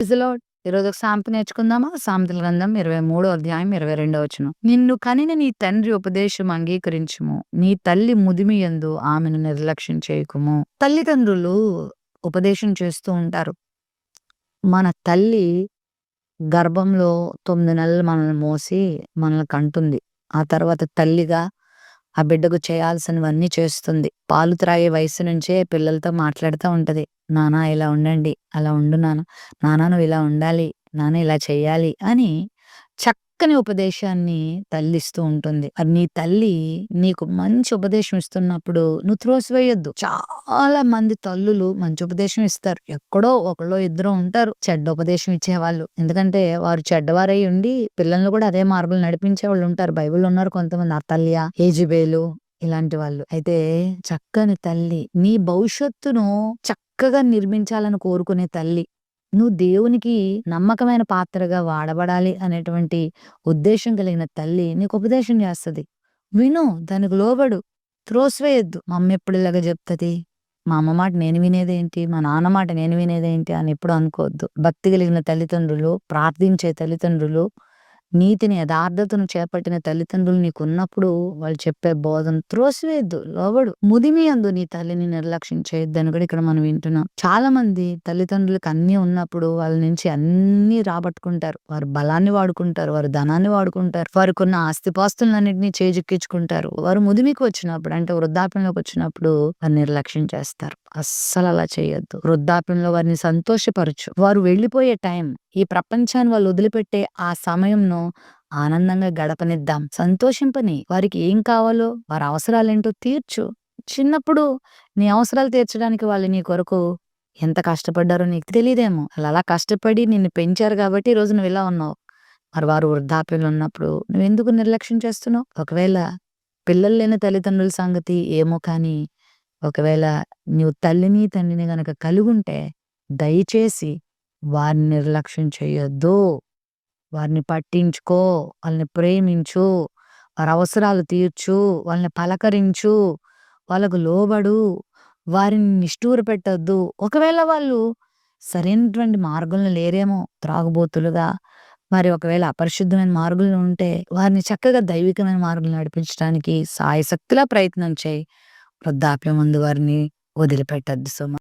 Praise the lord. ఈరోజు ఒక సామెత నేర్చుకుందామా? సామెతల గ్రంథం 23 అధ్యాయం 22 వచనం. నిన్ను కనిన నీ తండ్రి ఉపదేశం అంగీకరించుము. నీ తల్లి ముదిమి యందు ఆమెను నిర్లక్ష్యం చేయకుము. తల్లిదండ్రులు ఉపదేశం చేస్తూ ఉంటారు. మన తల్లి గర్భంలో 9 నెలలు మనల్ని మోసి మనల్ని కంటుంది. ఆ తర్వాత తల్లిగా ఆ బిడ్డకు చేయాల్సినవన్నీ చేస్తుంది. పాలు త్రాగే వయస్సు నుంచే పిల్లలతో మాట్లాడుతా ఉంటది. నాన్న ఇలా ఉండండి, అలా ఉండు నాన్న. నాన్న నువ్వు ఇలా ఉండాలి, నాన్న ఇలా చెయ్యాలి అని చక్కని ఉపదేశాన్ని తల్లి ఇస్తూ ఉంటుంది. మరి నీ తల్లి నీకు మంచి ఉపదేశం ఇస్తున్నప్పుడు నువ్వు త్రోసివేయొద్దు. చాలా మంది తల్లులు మంచి ఉపదేశం ఇస్తారు. ఎక్కడో ఒకళ్ళో ఇద్దరో ఉంటారు చెడ్డ ఉపదేశం ఇచ్చేవాళ్ళు. ఎందుకంటే వారు చెడ్డవారై ఉండి పిల్లల్ని కూడా అదే మార్గంలో నడిపించేవాళ్ళు ఉంటారు. బైబిల్‌లో ఉన్నారు కొంతమంది అతల్య, యెజెబెలు ఇలాంటి వాళ్ళు. అయితే చక్కని తల్లి నీ భవిష్యత్తును చక్కగా నిర్మించాలని కోరుకునే తల్లి. నువ్వు దేవునికి నమ్మకమైన పాత్రగా వాడబడాలి అనేటువంటి ఉద్దేశం కలిగిన తల్లి నీకు ఉపదేశం చేస్తది. విను, దానికి లోబడు, త్రోసివేయొద్దు. మా అమ్మ ఎప్పుడు ఇలాగ చెప్తది, మా అమ్మ మాట నేను వినేదేంటి, మా నాన్న మాట నేను వినేదేంటి అని ఎప్పుడు అనుకోవద్దు. భక్తి కలిగిన తల్లిదండ్రులు, ప్రార్థించే తల్లిదండ్రులు, నీతిని యథార్థతను చేపట్టిన తల్లిదండ్రులు నీకున్నప్పుడు వాళ్ళు చెప్పే బోధను త్రోసివేయొద్దు, లోబడు. ముదిమి యందు నీ తల్లిని నిర్లక్ష్యం చేయొద్దని కూడా ఇక్కడ మనం వింటున్నాం. చాలా మంది తల్లిదండ్రులకు అన్నీ ఉన్నప్పుడు వాళ్ళ నుంచి అన్నీ రాబట్టుకుంటారు. వారు బలాన్ని వాడుకుంటారు, వారు ధనాన్ని వాడుకుంటారు, వారికున్న ఆస్తిపాస్తులన్నిటినీ చేజిక్కించుకుంటారు. వారు ముదిమికి వచ్చినప్పుడు అంటే వృద్ధాప్యంలోకి వచ్చినప్పుడు వారు నిర్లక్ష్యం చేస్తారు. అస్సలు అలా చేయొద్దు. వృద్ధాప్యంలో వారిని సంతోషపరచు. వారు వెళ్ళిపోయే టైం, ఈ ప్రపంచాన్ని వాళ్ళు వదిలిపెట్టే ఆ సమయంను ఆనందంగా గడపనిద్దాం, సంతోషింపని. వారికి ఏం కావాలో వారి అవసరాలేంటో తీర్చు. చిన్నప్పుడు నీ అవసరాలు తీర్చడానికి వాళ్ళు నీ కొరకు ఎంత కష్టపడ్డారో నీకు తెలీదేమో. అలా కష్టపడి నిన్ను పెంచారు కాబట్టి ఈ రోజు నువ్వు ఇలా ఉన్నావు. మరి వారు వృద్ధాప్యంలో ఉన్నప్పుడు నువ్వెందుకు నిర్లక్ష్యం చేస్తున్నావు? ఒకవేళ పిల్లలు లేని తల్లిదండ్రుల సంగతి ఏమో కానీ, ఒకవేళ నువ్వు తల్లిని తండ్రిని గనక కలిగుంటే దయచేసి వారిని నిర్లక్ష్యం చేయొద్దు. వారిని పట్టించుకో, వాళ్ళని ప్రేమించు, వారి అవసరాలు తీర్చు, వాళ్ళని పలకరించు, వాళ్ళకు లోబడు, వారిని నిష్ఠూర పెట్టొద్దు. ఒకవేళ వాళ్ళు సరైనటువంటి మార్గంలో లేరేమో, త్రాగుబోతులుగా, మరి ఒకవేళ అపరిశుద్ధమైన మార్గంలో ఉంటే వారిని చక్కగా దైవికమైన మార్గంలో నడిపించడానికి సాయశక్తులా ప్రయత్నం చేయి. వృద్ధాప్యం ముందు వారిని వదిలిపెట్టొద్దు సుమా.